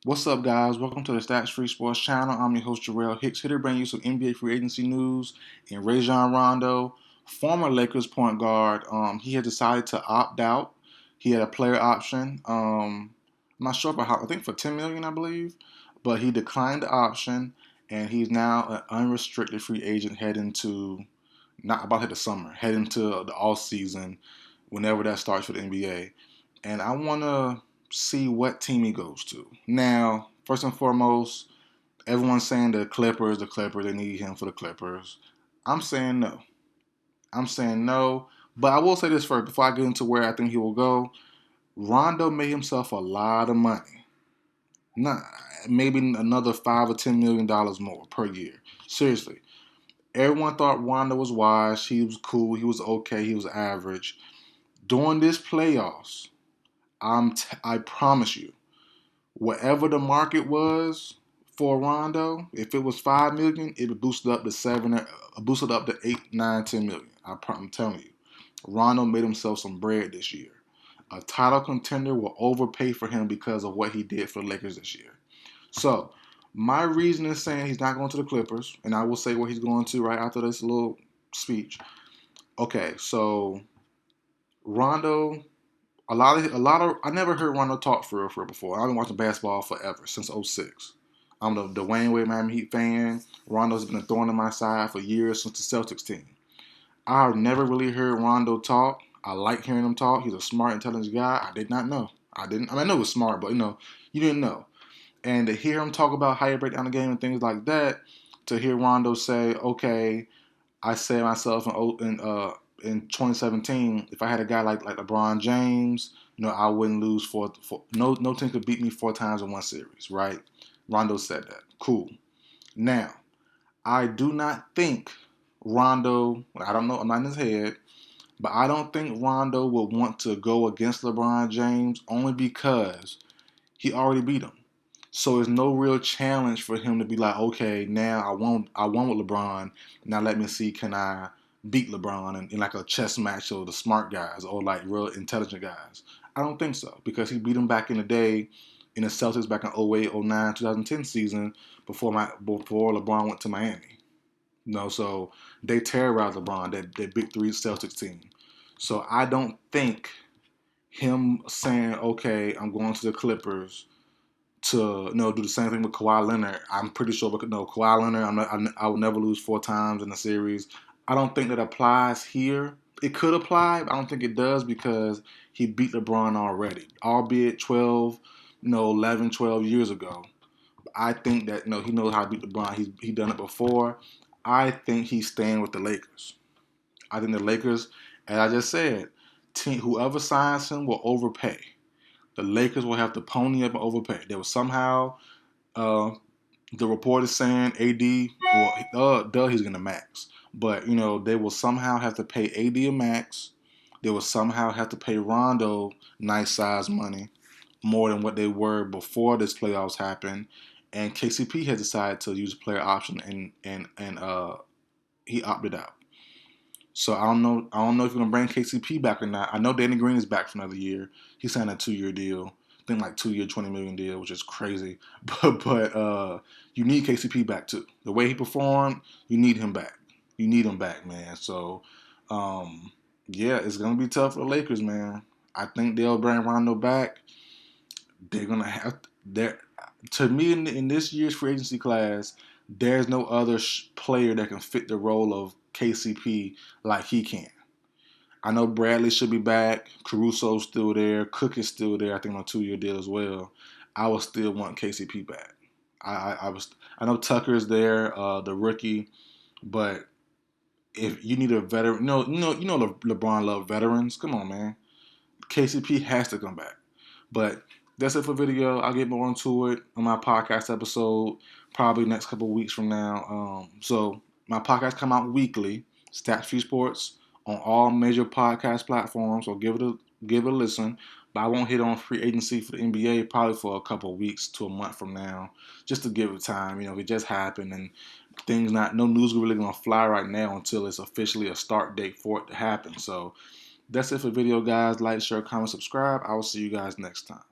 What's up, guys? Welcome to the Stats Free Sports channel. I'm your host, Jarrell Hicks, here to bring you some NBA free agency news. And Rajon Rondo, former Lakers point guard, he had decided to opt out. He had a player option. I'm not sure about how. I think for $10 million, I believe, but he declined the option, and he's now an unrestricted free agent heading to not about to hit the summer, heading to the off season, whenever that starts for the NBA. And I want to see what team he goes to. Now, first and foremost, everyone's saying the Clippers, they need him for the Clippers. I'm saying no. I'm saying no. But I will say this first, before I get into where I think he will go. Rondo made himself a lot of money. Not maybe another $5 or $10 million more per year. Seriously. Everyone thought Rondo was wise. He was cool. He was okay. He was average. During this playoffs, I promise you, whatever the market was for Rondo, if it was 5 million, it would boost it up to boosted up to 8, 9, 10 million. I'm telling you, Rondo made himself some bread this year. A title contender will overpay for him because of what he did for the Lakers this year. So, my reason is saying he's not going to the Clippers, and I will say where he's going to right after this little speech. Okay, so Rondo, I never heard Rondo talk for real before. I've been watching basketball forever, since '06. I'm the Dwayne Wade Miami Heat fan. Rondo's been a thorn in my side for years since the Celtics team. I've never really heard Rondo talk. I like hearing him talk. He's a smart, intelligent guy. I did not know. I know he was smart, but you didn't know. And to hear him talk about how you break down the game and things like that, to hear Rondo say, okay, I say myself in 2017, if I had a guy like LeBron James, I wouldn't lose no team could beat me 4 times in one series, right? Rondo said that. Cool. Now, I do not think Rondo, I don't know, I'm not in his head, but I don't think Rondo will want to go against LeBron James only because he already beat him. So it's no real challenge for him to be like, okay, now I won with LeBron. Now let me see, can I beat LeBron in like a chess match of the smart guys or like real intelligent guys? I don't think so because he beat him back in the day in the Celtics back in 08, 09, 2010 season before LeBron went to Miami. So they terrorized LeBron, that big three Celtics team. So I don't think him saying, okay, I'm going to the Clippers to do the same thing with Kawhi Leonard. I'm pretty sure, but no, Kawhi Leonard, I would never lose 4 times in a series. I don't think that applies here. It could apply, but I don't think it does because he beat LeBron already, albeit 11, 12 years ago. I think that he knows how to beat LeBron. He done it before. I think he's staying with the Lakers. I think the Lakers, as I just said, whoever signs him will overpay. The Lakers will have to pony up and overpay. They will somehow, the report is saying AD, he's going to max. But, they will somehow have to pay AD a max. They will somehow have to pay Rondo nice size money, more than what they were before this playoffs happened. And KCP has decided to use a player option and he opted out. So I don't know. I don't know if you're gonna bring KCP back or not. I know Danny Green is back for another year. He signed a 2-year deal. I think like 2-year, $20 million deal, which is crazy. But you need KCP back too. The way he performed, you need him back. You need him back, man. So yeah, it's gonna be tough for the Lakers, man. I think they'll bring Rondo back. They're gonna have there. To me, in this year's free agency class, there's no other player that can fit the role of KCP like he can. I know Bradley should be back. Caruso's still there. Cook is still there. I think on a 2-year deal as well. I would still want KCP back. I know Tucker's there, the rookie, but if you need a veteran, LeBron loves veterans. Come on, man. KCP has to come back. But that's it for video. I'll get more into it on my podcast episode probably next couple of weeks from now. So my podcast come out weekly, Stats Free Sports, on all major podcast platforms. So give it a listen. But I won't hit on free agency for the NBA probably for a couple of weeks to a month from now, just to give it time. It just happened and no news really gonna fly right now until it's officially a start date for it to happen. So that's it for video, guys. Like, share, comment, subscribe. I will see you guys next time.